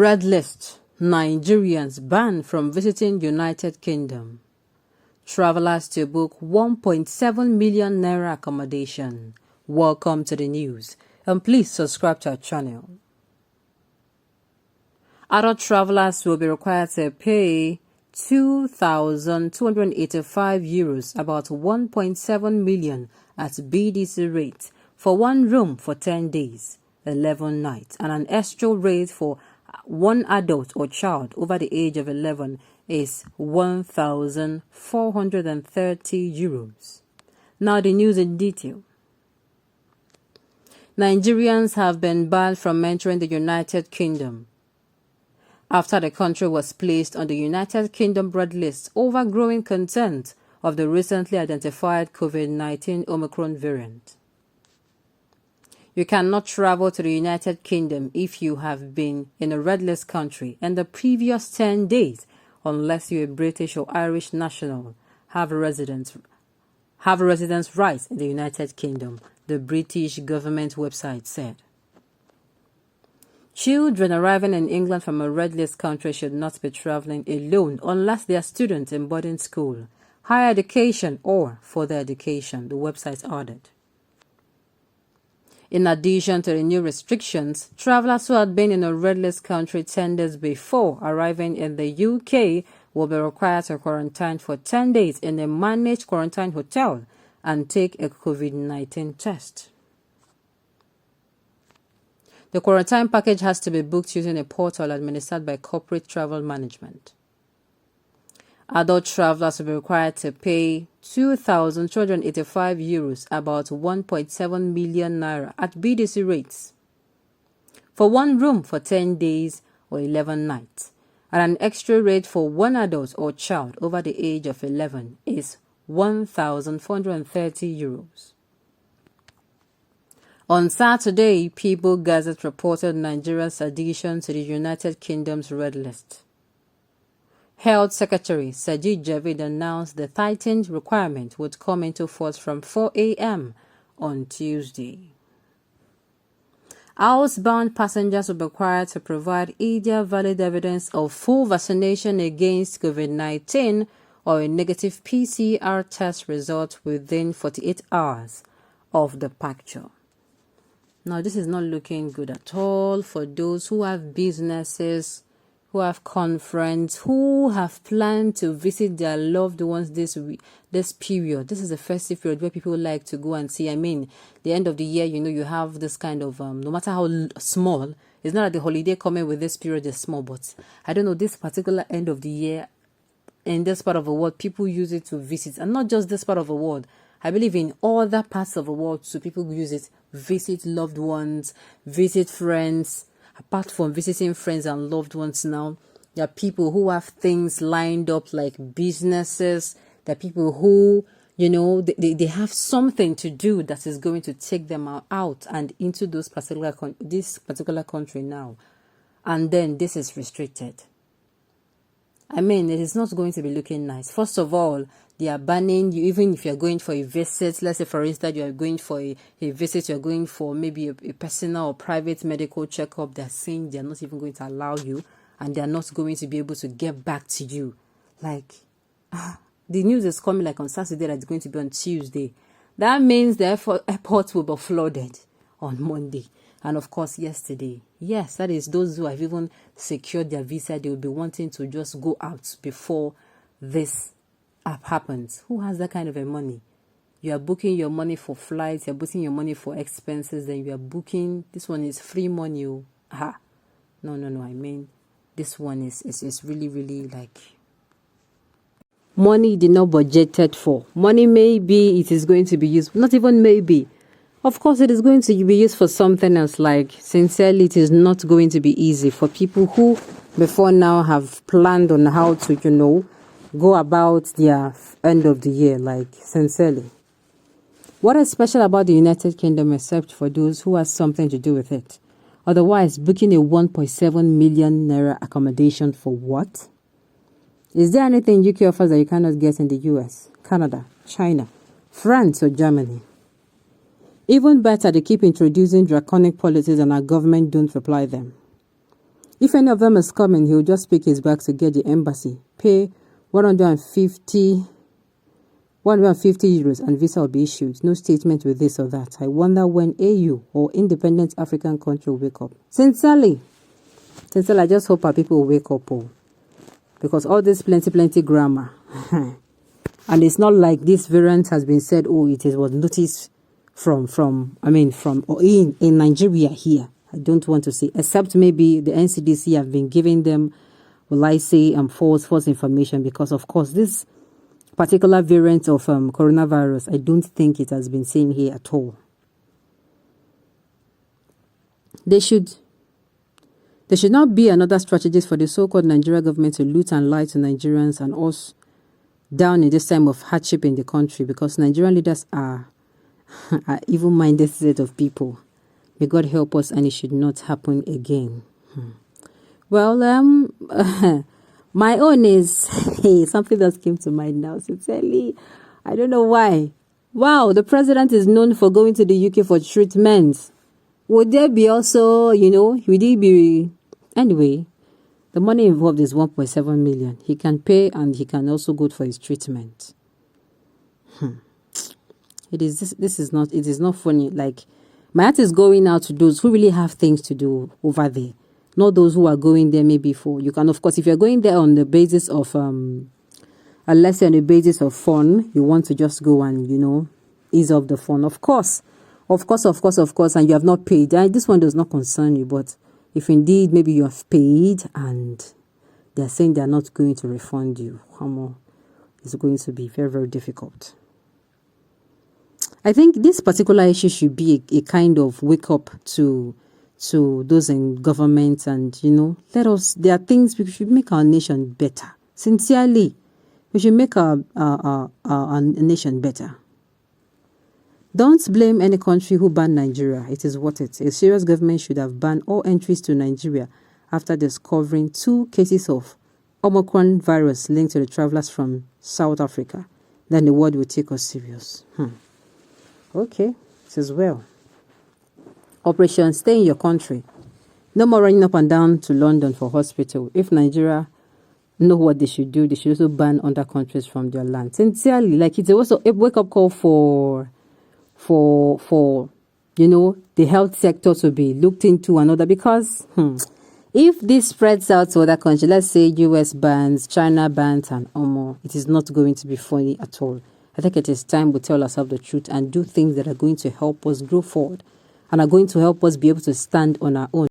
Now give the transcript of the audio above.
Red list. Nigerians banned from visiting United Kingdom. Travelers to book 1.7 million naira accommodation. Welcome to the news, and please subscribe to our channel. Adult travelers will be required to pay €2,285, about 1.7 million at BDC rate, for one room for 10 days, 11 nights, and an extra rate for one adult or child over the age of 11 is €1,430. Now the news in detail. Nigerians have been banned from entering the United Kingdom after the country was placed on the United Kingdom red list over growing concerns of the recently identified COVID-19 Omicron variant. You cannot travel to the United Kingdom if you have been in a red list country in the previous 10 days unless you're a British or Irish national, have a residence rights in the United Kingdom, the British government website said. Children arriving in England from a red list country should not be traveling alone unless they are students in boarding school, higher education, or further education, the website added. In addition to the new restrictions, travelers who had been in a red list country 10 days before arriving in the UK will be required to quarantine for 10 days in a managed quarantine hotel and take a COVID-19 test. The quarantine package has to be booked using a portal administered by Corporate Travel Management. Adult travelers will be required to pay €2,285, about 1.7 million naira at BDC rates, for one room for 10 days or 11 nights, and an extra rate for one adult or child over the age of 11 is €1,430. On Saturday, People Gazette reported Nigeria's addition to the United Kingdom's red list. Health Secretary Sajid Javid announced the tightened requirement would come into force from 4 a.m. on Tuesday. Housebound passengers will be required to provide either valid evidence of full vaccination against COVID-19 or a negative PCR test result within 48 hours of departure. Now, this is not looking good at all for those who have businesses, who have conference, who have planned to visit their loved ones this period. This is the festive period where people like to go and see. I mean, the end of the year, you have this kind of, no matter how small, it's not that the holiday coming with this period is small, but I don't know, this particular end of the year in this part of the world, people use it to visit. And not just this part of the world. I believe in other parts of the world, so people use it, visit loved ones, visit friends. Apart from visiting friends and loved ones now, there are people who have things lined up like businesses. There are people who, they have something to do that is going to take them out and into this particular country now. And then this is restricted. I mean, it is not going to be looking nice. First of all, they are banning you, even if you're going for a visit. Let's say, for instance, you are going for a visit, you're going for maybe a personal or private medical checkup. They're saying they're not even going to allow you, and they're not going to be able to get back to you. Like, the news is coming like on Saturday that it's going to be on Tuesday. That means the airports will be flooded on Monday. And of course, yesterday. Yes, that is those who have even secured their visa. They will be wanting to just go out before this app happens. Who has that kind of a money? You are booking your money for flights. You're booking your money for expenses. Then you are booking. This one is free money. No. I mean, this one is really, really like money did not budgeted for. Money maybe it is going to be used. Not even maybe. Of course, it is going to be used for something else. Like, sincerely, it is not going to be easy for people who before now have planned on how to, go about their end of the year. Like, sincerely. What is special about the United Kingdom except for those who have something to do with it? Otherwise, booking a 1.7 million naira accommodation for what? Is there anything UK offers that you cannot get in the US, Canada, China, France, or Germany? Even better, they keep introducing draconic policies and our government don't reply them. If any of them is coming, he will just pick his bag to get the embassy, pay 150 euros, and visa will be issued. No statement with this or that. I wonder when AU or independent African country will wake up. Sincerely, I just hope our people will wake up. Because all this plenty grammar. And it's not like this variant has been said, oh, it was noticed from in Nigeria here. I don't want to say, except maybe the NCDC have been giving them, will I say, false information, because of course this particular variant of coronavirus, I don't think it has been seen here at all. There should not be another strategy for the so-called Nigeria government to loot and lie to Nigerians and us down in this time of hardship in the country, because Nigerian leaders are evil-minded set of people. May God help us, and it should not happen again. Well, my own is something that came to mind now. Sincerely, I don't know why. Wow, the president is known for going to the UK for treatment. Would there be also, would he be... Anyway, the money involved is 1.7 million. He can pay, and he can also go for his treatment. It is not funny. Like, my heart is going out to those who really have things to do over there. Not those who are going there maybe for... You can, of course, if you're going there on the basis of... unless you're on the basis of fun, you want to just go and, ease off the fun. Of course, and you have not paid. This one does not concern you, but if indeed maybe you have paid and they're saying they're not going to refund you, it's going to be very, very difficult. I think this particular issue should be a kind of wake up to those in government, and there are things we should make our nation better. Sincerely, we should make our nation better. Don't blame any country who banned Nigeria. It is worth it. A serious government should have banned all entries to Nigeria after discovering 2 cases of Omicron virus linked to the travelers from South Africa. Then the world will take us serious. Okay, this is well. Operation Stay in Your Country. No more running up and down to London for hospital. If Nigeria know what they should do, they should also ban other countries from their land. Sincerely, like, it's also a wake-up call for the health sector to be looked into another, because if this spreads out to other countries, let's say US bans, China bans, and more, it is not going to be funny at all. I think it is time we tell ourselves the truth and do things that are going to help us grow forward and are going to help us be able to stand on our own.